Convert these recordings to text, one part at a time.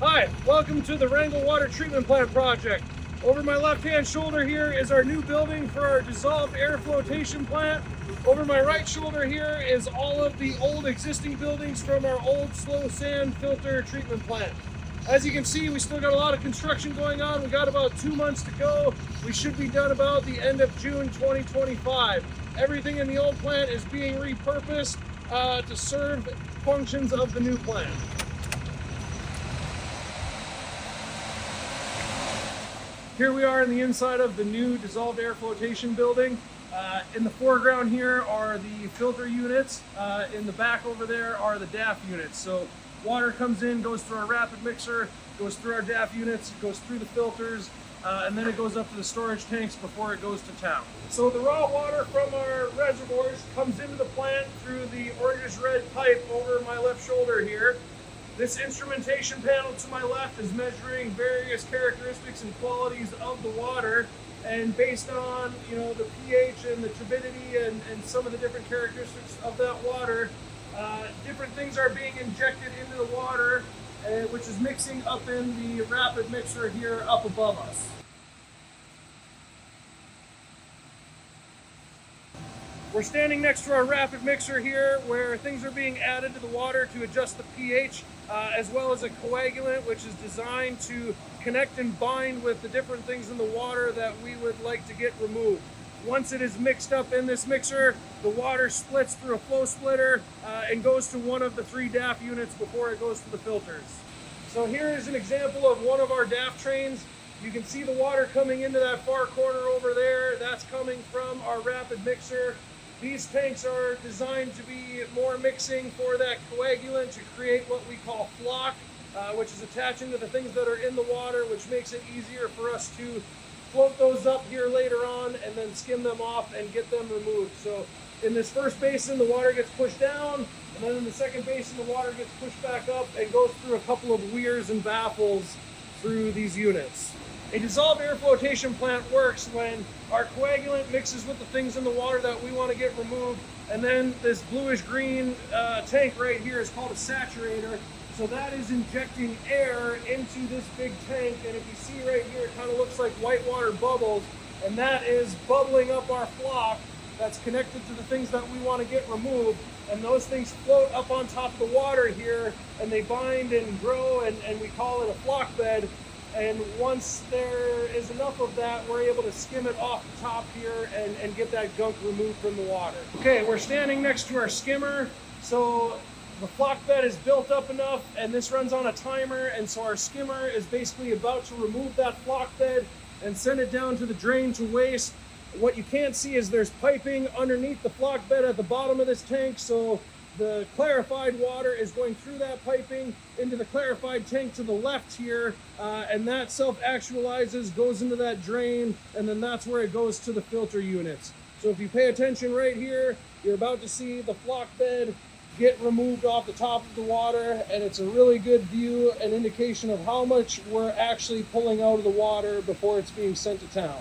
Hi, welcome to the Wrangell Water Treatment Plant project. Over my left-hand shoulder here is our new building for our dissolved air flotation plant. Over my right shoulder here is all of the old existing buildings from our old slow sand filter treatment plant. As you can see, we still got a lot of construction going on. We got about 2 months to go. We should be done about the end of June 2025. Everything in the old plant is being repurposed to serve functions of the new plant. Here we are in the inside of the new dissolved air flotation building. In the foreground here are the filter units. In the back over there are the DAF units. So water comes in, goes through our rapid mixer, goes through our DAF units, goes through the filters, and then it goes up to the storage tanks before it goes to town. So the raw water from our reservoirs comes into the plant through the orangish-red pipe over my left shoulder here. This instrumentation panel to my left is measuring various characteristics and qualities of the water, and based on the pH and the turbidity and some of the different characteristics of that water, different things are being injected into the water, which is mixing up in the rapid mixer here up above us. We're standing next to our rapid mixer here where things are being added to the water to adjust the pH, as well as a coagulant which is designed to connect and bind with the different things in the water that we would like to get removed. Once it is mixed up in this mixer, the water splits through a flow splitter and goes to one of the 3 DAF units before it goes to the filters. So here is an example of one of our DAF trains. You can see the water coming into that far corner over there. That's coming from our rapid mixer. These tanks are designed to be more mixing for that coagulant to create what we call flock, which is attaching to the things that are in the water, which makes it easier for us to float those up here later on and then skim them off and get them removed. So in this first basin, the water gets pushed down, and then in the second basin, the water gets pushed back up and goes through a couple of weirs and baffles through these units. A dissolved air flotation plant works when our coagulant mixes with the things in the water that we want to get removed, and then this bluish green tank right here is called a saturator. So that is injecting air into this big tank, and if you see right here, it kind of looks like whitewater bubbles, and that is bubbling up our flock that's connected to the things that we want to get removed, and those things float up on top of the water here, and they bind and grow, and we call it a flock bed. And once there is enough of that, we're able to skim it off the top here and get that gunk removed from the water. Okay, we're standing next to our skimmer. So the flock bed is built up enough, and this runs on a timer, and so our skimmer is basically about to remove that flock bed and send it down to the drain to waste. What you can't see is there's piping underneath the flock bed at the bottom of this tank, so the clarified water is going through that piping into the clarified tank to the left here, and that self-actualizes, goes into that drain, and then that's where it goes to the filter units. So if you pay attention right here, you're about to see the flock bed get removed off the top of the water, and it's a really good view and indication of how much we're actually pulling out of the water before it's being sent to town.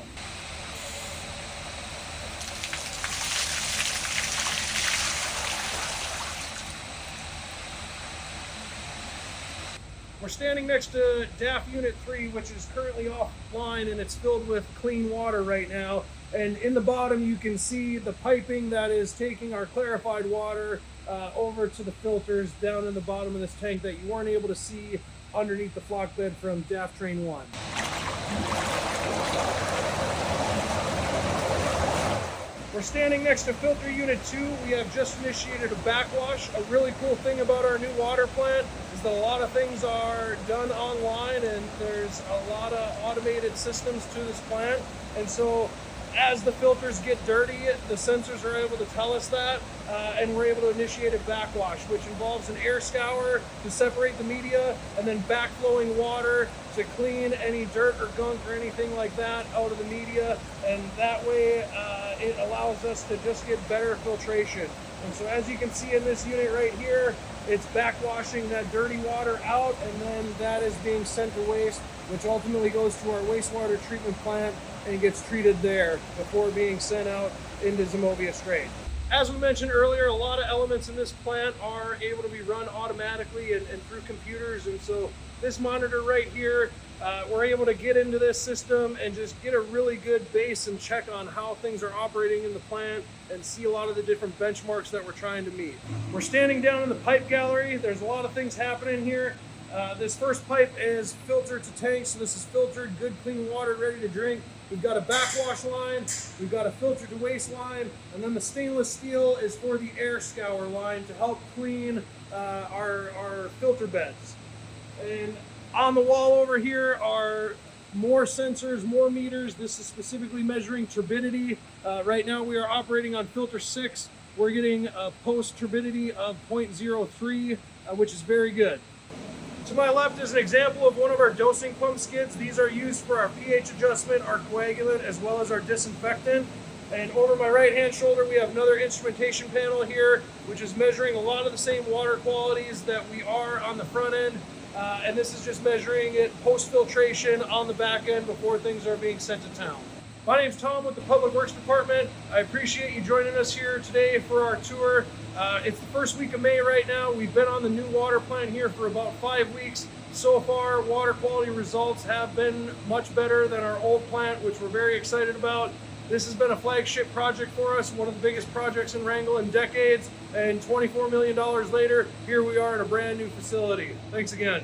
We're standing next to DAF Unit 3, which is currently offline, and it's filled with clean water right now. And in the bottom, you can see the piping that is taking our clarified water over to the filters down in the bottom of this tank that you weren't able to see underneath the flock bed from DAF Train 1. We're standing next to Filter Unit 2. We have just initiated a backwash. A really cool thing about our new water plant is that a lot of things are done online, and there's a lot of automated systems to this plant. And so as the filters get dirty, the sensors are able to tell us that, and we're able to initiate a backwash, which involves an air scour to separate the media, and then backflowing water to clean any dirt or gunk or anything like that out of the media. And that way it allows us to just get better filtration. And so as you can see in this unit right here, it's backwashing that dirty water out, and then that is being sent to waste, which ultimately goes to our wastewater treatment plant and gets treated there before being sent out into Zimovia Strait. As we mentioned earlier, a lot of elements in this plant are able to be run automatically and through computers. And so this monitor right here, we're able to get into this system and just get a really good base and check on how things are operating in the plant and see a lot of the different benchmarks that we're trying to meet. We're standing down in the pipe gallery. There's a lot of things happening here. This first pipe is filtered to tank, so this is filtered, good, clean water, ready to drink. We've got a backwash line, we've got a filter to waste line, and then the stainless steel is for the air scour line to help clean our filter beds. And on the wall over here are more sensors, more meters. This is specifically measuring turbidity. Right now we are operating on filter 6. We're getting a post turbidity of 0.03, which is very good. To my left is an example of one of our dosing pump skids. These are used for our pH adjustment, our coagulant, as well as our disinfectant. And over my right-hand shoulder, we have another instrumentation panel here, which is measuring a lot of the same water qualities that we are on the front end. And this is just measuring it post-filtration on the back end before things are being sent to town. My name's Tom with the Public Works Department. I appreciate you joining us here today for our tour. It's the first week of May right now. We've been on the new water plant here for about 5 weeks. So far, water quality results have been much better than our old plant, which we're very excited about. This has been a flagship project for us, one of the biggest projects in Wrangell in decades, and $24 million later, here we are in a brand new facility. Thanks again.